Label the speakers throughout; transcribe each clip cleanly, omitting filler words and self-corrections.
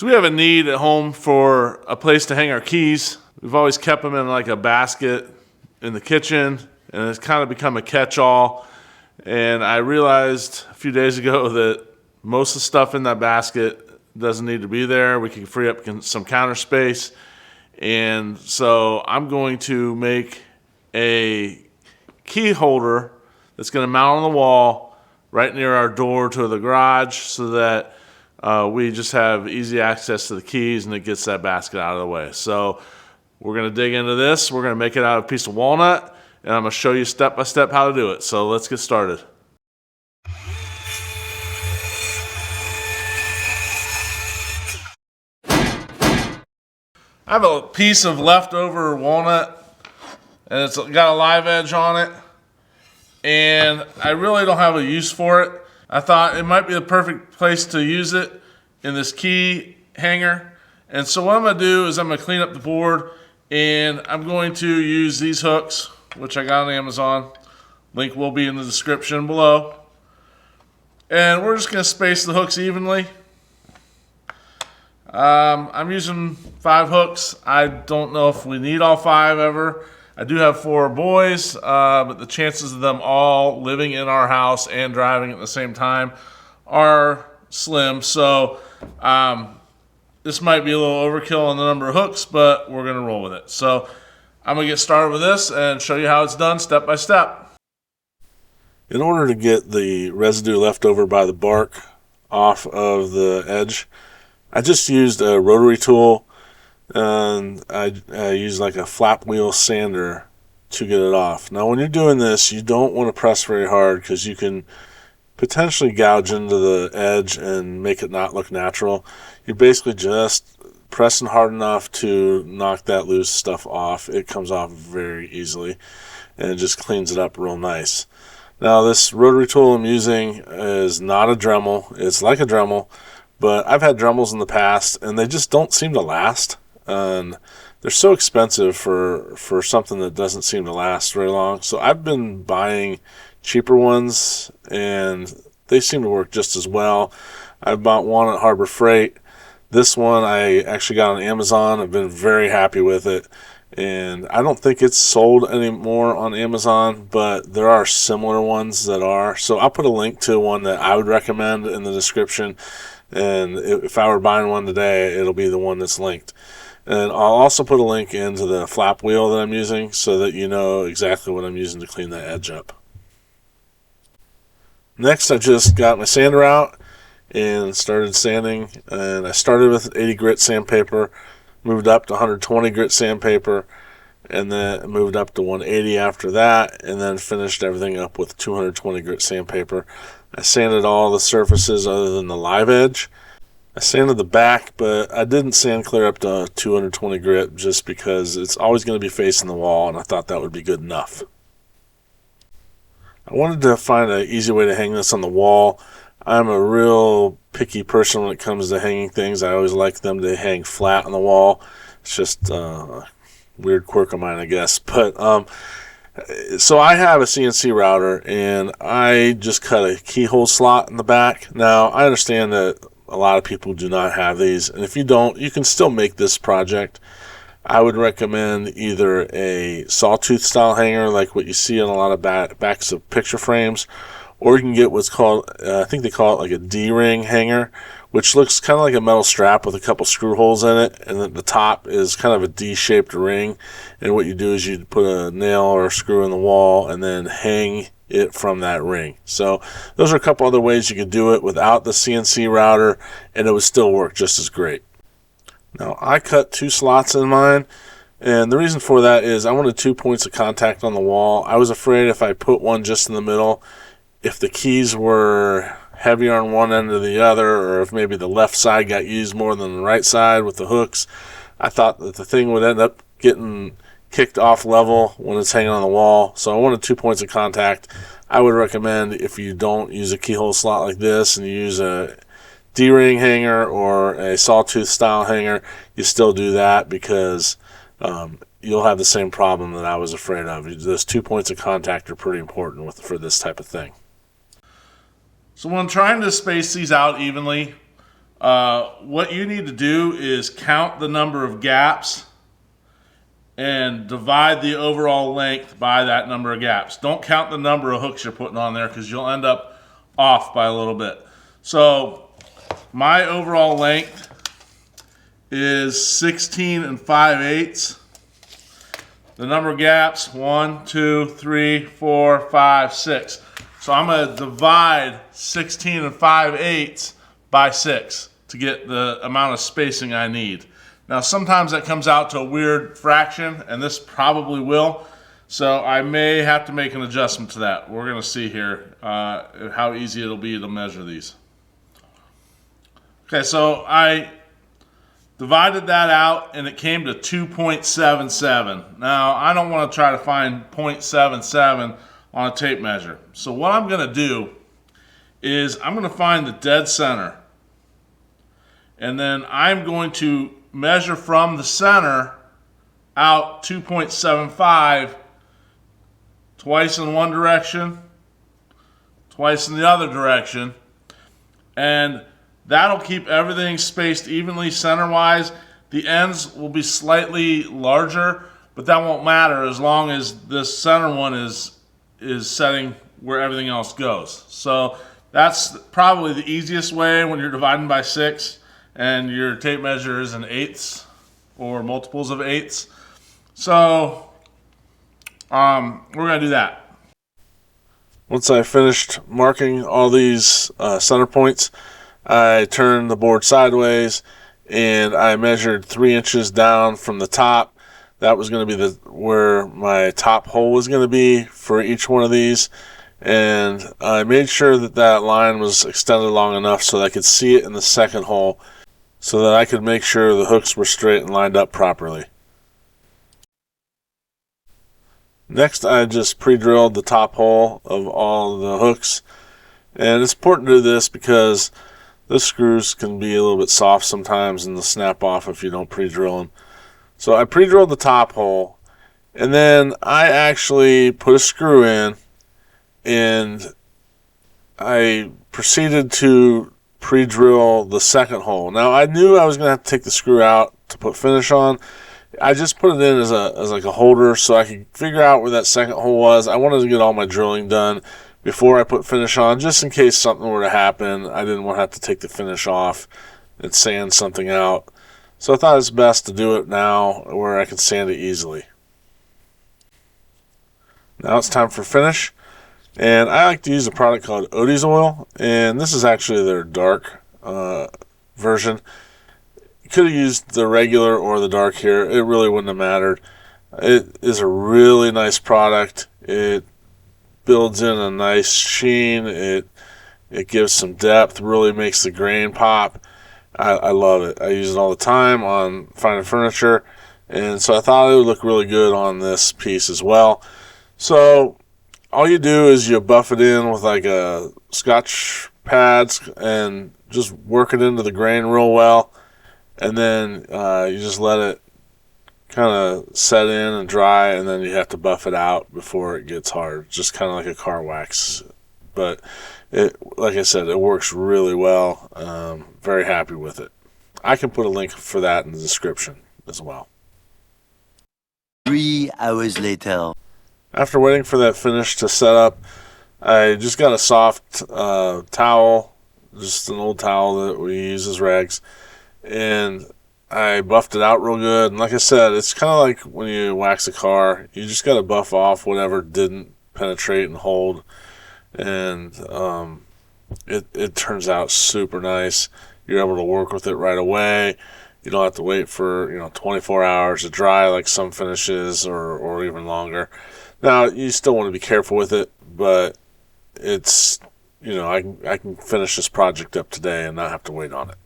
Speaker 1: So we have a need at home for a place to hang our keys. We've always kept them in like a basket in the kitchen, and it's kind of become a catch-all. And I realized a few days ago that most of the stuff in that basket doesn't need to be there. We can free up some counter space. And so I'm going to make a key holder that's going to mount on the wall right near our door to the garage so that we just have easy access to the keys, and it gets that basket out of the way. So we're going to dig into this. We're going to make it out of a piece of walnut, and I'm going to show you step by step how to do it. So let's get started. I have a piece of leftover walnut, and it's got a live edge on it, and I really don't have a use for it. I thought it might be the perfect place to use it in this key hanger. And so what I'm going to do is I'm going to clean up the board, and I'm going to use these hooks, which I got on Amazon. Link will be in the description below. And we're just going to space the hooks evenly. I'm using 5 hooks. I don't know if we need all 5 ever. I do have 4 boys, but the chances of them all living in our house and driving at the same time are slim. So this might be a little overkill on the number of hooks, but we're going to roll with it. So I'm going to get started with this and show you how it's done step by step. In order to get the residue left over by the bark off of the edge, I just used a rotary tool, and I used like a flap wheel sander to get it off. Now when you're doing this, you don't want to press very hard because you can potentially gouge into the edge and make it not look natural. You're basically just pressing hard enough to knock that loose stuff off. It comes off very easily, and it just cleans it up real nice. Now this rotary tool I'm using is not a Dremel. It's like a Dremel, but I've had Dremels in the past, and they just don't seem to last. And they're so expensive for something that doesn't seem to last very long. So I've been buying cheaper ones, and they seem to work just as well. I bought one at Harbor Freight. This one I actually got on Amazon. I've been very happy with it, and I don't think it's sold anymore on Amazon, but there are similar ones that are. So I'll put a link to one that I would recommend in the description, and if I were buying one today, it'll be the one that's linked. And I'll also put a link into the flap wheel that I'm using so that you know exactly what I'm using to clean that edge up. Next, I just got my sander out and started sanding. And I started with 80 grit sandpaper, moved up to 120 grit sandpaper, and then moved up to 180 after that, and then finished everything up with 220 grit sandpaper. I sanded all the surfaces other than the live edge. I sanded the back, but I didn't sand clear up to 220 grit just because it's always going to be facing the wall, and I thought that would be good enough. I wanted to find an easy way to hang this on the wall. I'm a real picky person when it comes to hanging things. I always like them to hang flat on the wall. It's just a weird quirk of mine, I guess. But so I have a CNC router, and I just cut a keyhole slot in the back. Now, I understand that a lot of people do not have these, and if you don't, you can still make this project. I would recommend either a sawtooth style hanger like what you see on a lot of backs of picture frames, or you can get what's called, I think they call it like a D-ring hanger, which looks kind of like a metal strap with a couple screw holes in it, and then the top is kind of a D-shaped ring, and what you do is you put a nail or a screw in the wall and then hang it from that ring. So those are a couple other ways you could do it without the CNC router, and it would still work just as great. Now I cut 2 slots in mine, and the reason for that is I wanted 2 points of contact on the wall. I was afraid if I put one just in the middle, if the keys were heavier on one end or the other, or if maybe the left side got used more than the right side with the hooks, I thought that the thing would end up getting kicked off level when it's hanging on the wall. So I wanted 2 points of contact. I would recommend, if you don't use a keyhole slot like this and you use a D-ring hanger or a sawtooth style hanger, you still do that, because you'll have the same problem that I was afraid of. Those 2 points of contact are pretty important for this type of thing. So when I'm trying to space these out evenly, What you need to do is count the number of gaps and divide the overall length by that number of gaps. Don't count the number of hooks you're putting on there because you'll end up off by a little bit. So my overall length is 16 5/8. The number of gaps, 1, 2, 3, 4, 5, 6. So I'm going to divide 16 5/8 by 6 to get the amount of spacing I need. Now sometimes that comes out to a weird fraction, and this probably will. So I may have to make an adjustment to that. We're going to see here how easy it'll be to measure these. Okay, so I divided that out and it came to 2.77. Now I don't want to try to find 0.77 on a tape measure. So what I'm going to do is I'm going to find the dead center. And then I'm going to measure from the center out 2.75 twice in one direction, twice in the other direction, and that'll keep everything spaced evenly center-wise. The ends will be slightly larger, but that won't matter as long as this center one is setting where everything else goes. So that's probably the easiest way when you're dividing by 6 and your tape measure is in eighths or multiples of eighths. So we're going to do that. Once I finished marking all these center points, I turned the board sideways and I measured 3 inches down from the top. That was going to be where my top hole was going to be for each one of these. And I made sure that that line was extended long enough so that I could see it in the second hole, so that I could make sure the hooks were straight and lined up properly. Next, I just pre-drilled the top hole of all the hooks. And it's important to do this because the screws can be a little bit soft sometimes and they'll snap off if you don't pre-drill them. So I pre-drilled the top hole, and then I actually put a screw in, and I proceeded to pre-drill the second hole. Now I knew I was going to have to take the screw out to put finish on. I just put it in as like a holder so I could figure out where that second hole was. I wanted to get all my drilling done before I put finish on, just in case something were to happen. I didn't want to have to take the finish off and sand something out. So I thought it's best to do it now where I can sand it easily. Now it's time for finish. And I like to use a product called Odie's Oil, and this is actually their dark version. You could have used the regular or the dark here. It really wouldn't have mattered. It is a really nice product. It builds in a nice sheen. It gives some depth, really makes the grain pop. I love it. I use it all the time on finding furniture, and so I thought it would look really good on this piece as well. So all you do is you buff it in with like a Scotch pads and just work it into the grain real well, and then you just let it kind of set in and dry, and then you have to buff it out before it gets hard, just kind of like a car wax. But like I said, it works really well. Very happy with it. I can put a link for that in the description as well.
Speaker 2: 3 hours later.
Speaker 1: After waiting for that finish to set up, I just got a soft towel, just an old towel that we use as rags, and I buffed it out real good. And like I said, it's kind of like when you wax a car. You just got to buff off whatever didn't penetrate and hold, and it turns out super nice. You're able to work with it right away. You don't have to wait for 24 hours to dry like some finishes, or even longer. Now, you still want to be careful with it, but it's, I can finish this project up today and not have to wait on it.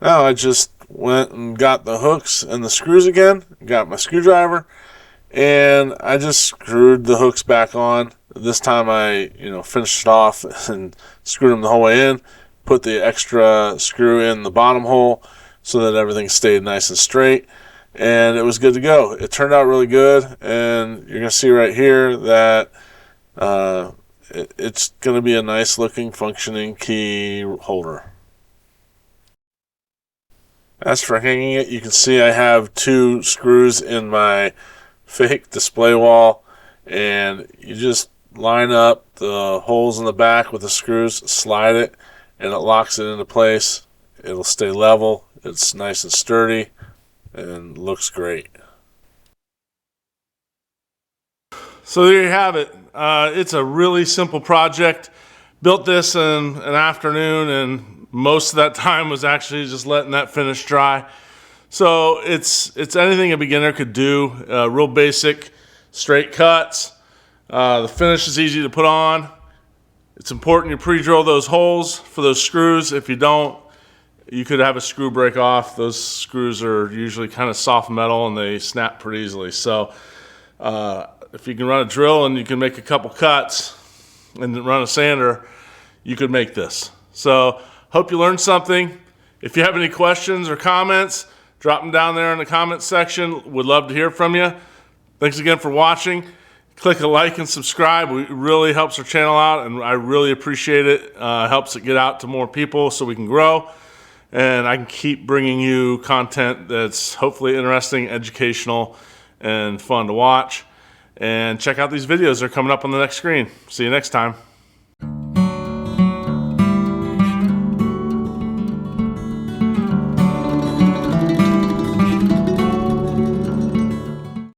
Speaker 1: Now, I just went and got the hooks and the screws again, got my screwdriver, and I just screwed the hooks back on. This time I, finished it off and screwed them the whole way in, put the extra screw in the bottom hole so that everything stayed nice and straight. And it was good to go. It turned out really good, and you're going to see right here that it's going to be a nice looking functioning key holder. As for hanging it, you can see I have 2 screws in my fake display wall, and you just line up the holes in the back with the screws, slide it, and it locks it into place. It'll stay level, it's nice and sturdy, and looks great. So there you have it. It's a really simple project. Built this in an afternoon, and most of that time was actually just letting that finish dry. So it's anything a beginner could do. Real basic, straight cuts. The finish is easy to put on. It's important you pre-drill those holes for those screws. If you don't, you could have a screw break off. Those screws are usually kind of soft metal and they snap pretty easily. So if you can run a drill and you can make a couple cuts and run a sander, you could make this. So hope you learned something. If you have any questions or comments, drop them down there in the comments section. Would love to hear from you. Thanks again for watching. Click a like and subscribe. It really helps our channel out, and I really appreciate it. Helps it get out to more people so we can grow, and I can keep bringing you content that's hopefully interesting, educational, and fun to watch. And check out these videos. They're coming up on the next screen. See you next time.